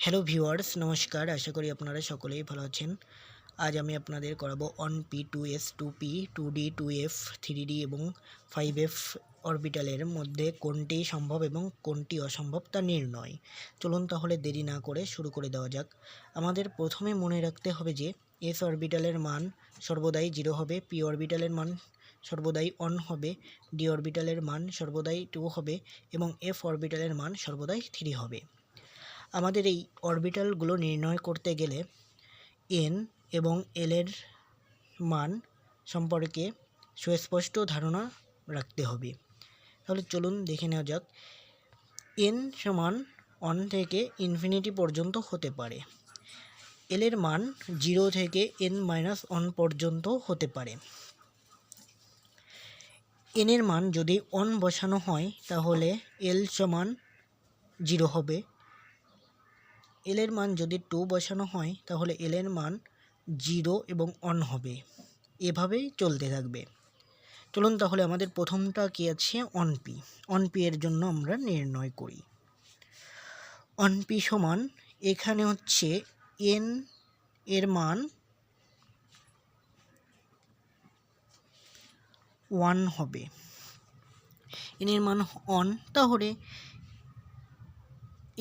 Hello viewers, নমস্কার। আশা করি আপনারা সকলেই ভালো আছেন। আজ আমি আপনাদের করাবো 1p, 2s, 2p, 2d, 2f, 3d এবং 5f অরবিটালের মধ্যে কোনটি সম্ভব এবং কোনটি অসম্ভব তা নির্ণয়। চলুন তাহলে দেরি না করে শুরু করে দেওয়া যাক। আমাদের প্রথমে মনে রাখতে হবে যে s অরবিটালের মান সর্বদাই 0 হবে, p অরবিটালের মান সর্বদাই 1 হবে, d অরবিটালের মান সর্বদাই 2 হবে এবং f অরবিটালের মান সর্বদাই 3 হবে। আমাদের এই অরবিটালগুলো নির্ণয় করতে গেলে এন এবং এল এর মান সম্পর্কে সুস্পষ্ট ধারণা রাখতে হবে। তাহলে চলুন দেখে নেওয়া যাক। এন সমান 1 থেকে ইনফিনিটি পর্যন্ত হতে পারে। এল এর মান 0 থেকে n-1 পর্যন্ত হতে পারে। এন এর মান যদি 1 বসানো হয় তাহলে এল সমান 0 হবে। এল এর মান যদি 2 বসানো হয় তাহলে এল এর মান 0 এবং 1 হবে। এভাবেই চলতে থাকবে। চলুন তাহলে আমাদের প্রথমটা কি আছে, 1p। 1p এর জন্য আমরা নির্ণয় করি। 1p সমান এখানে হচ্ছে n এর মান 1 হবে। n এর মান 1, তাহলে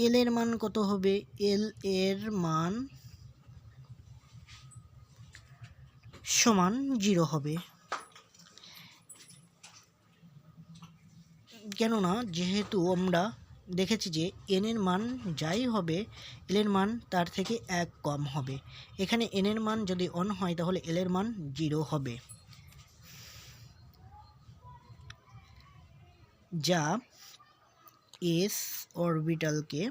এল এর মান কত হবে? এল এর মান সমান 0 হবে। কেননা যেহেতু আমরা দেখেছি যে এন এর মান যাই হবে এল এর মান তার থেকে 1 কম হবে। এখানে এন এর মান যদি 1 হয় তাহলে এল এর মান 0 হবে, যা এস অরবিটালকে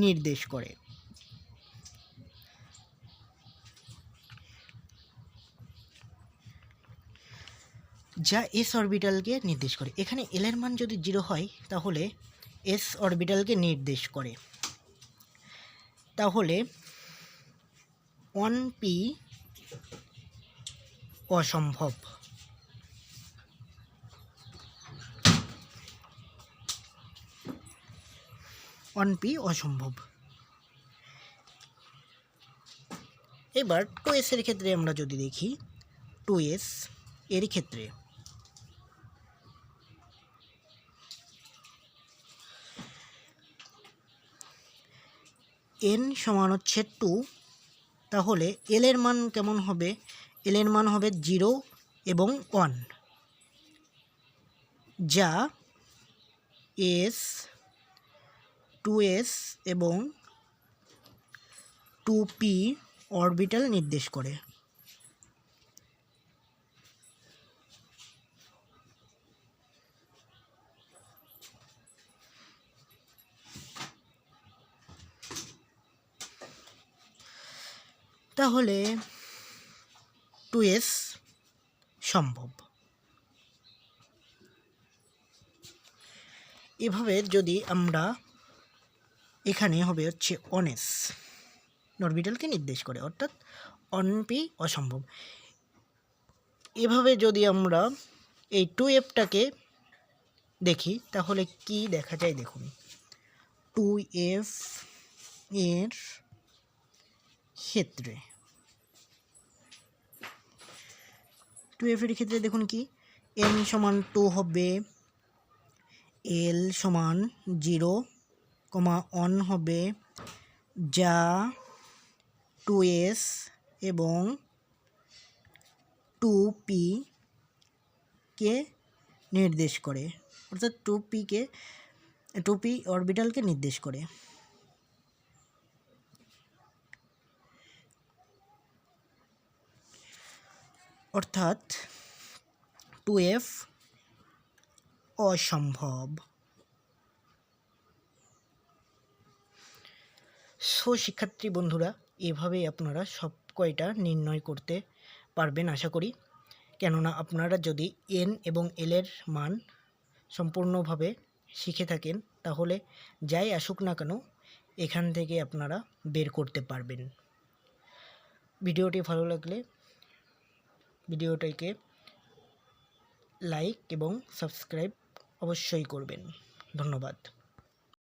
নির্দেশ করে। এখানে এল এর মান যদি 0 হয় তাহলে এস অরবিটালকে নির্দেশ করে। তাহলে 1p অসম্ভব। এবার 2s এর ক্ষেত্রে আমরা যদি দেখি, 2s এর ক্ষেত্রে n সমান হচ্ছে 2, তাহলে এল এর মান কেমন হবে? এল এর মান হবে 0 এবং 1, যা এস, 2s এবং 2p অরবিটাল নির্দেশ করে। তাহলে 2s সম্ভব। এভাবে যদি আমরা এখানে হবে হচ্ছে 1s অরবিটালকে নির্দেশ করে, অর্থাৎ 1p অসম্ভব। এভাবে যদি আমরা এই 2fটাকে দেখি তাহলে কি দেখা যায় দেখুন। 2f এর ক্ষেত্রে দেখুন কি, n সমান 2 হবে, l সমান 0, 1 হবে, যা 2s এবং 2p কে নির্দেশ করে, অর্থাৎ 2p অরবিটালকে নির্দেশ করে। অর্থাৎ 2f অসম্ভব। শিক্ষার্থী বন্ধুরা, এভাবেই আপনারা সব কয়টা নির্ণয় করতে পারবেন আশা করি। কেননা আপনারা যদি এন এবং এল এর মান সম্পূর্ণভাবে শিখে থাকেন তাহলে যাই আসুক না কেন এখান থেকে আপনারা বের করতে পারবেন। ভিডিওটি ভালো লাগলে ভিডিওটিকে লাইক এবং সাবস্ক্রাইব অবশ্যই করবেন। ধন্যবাদ।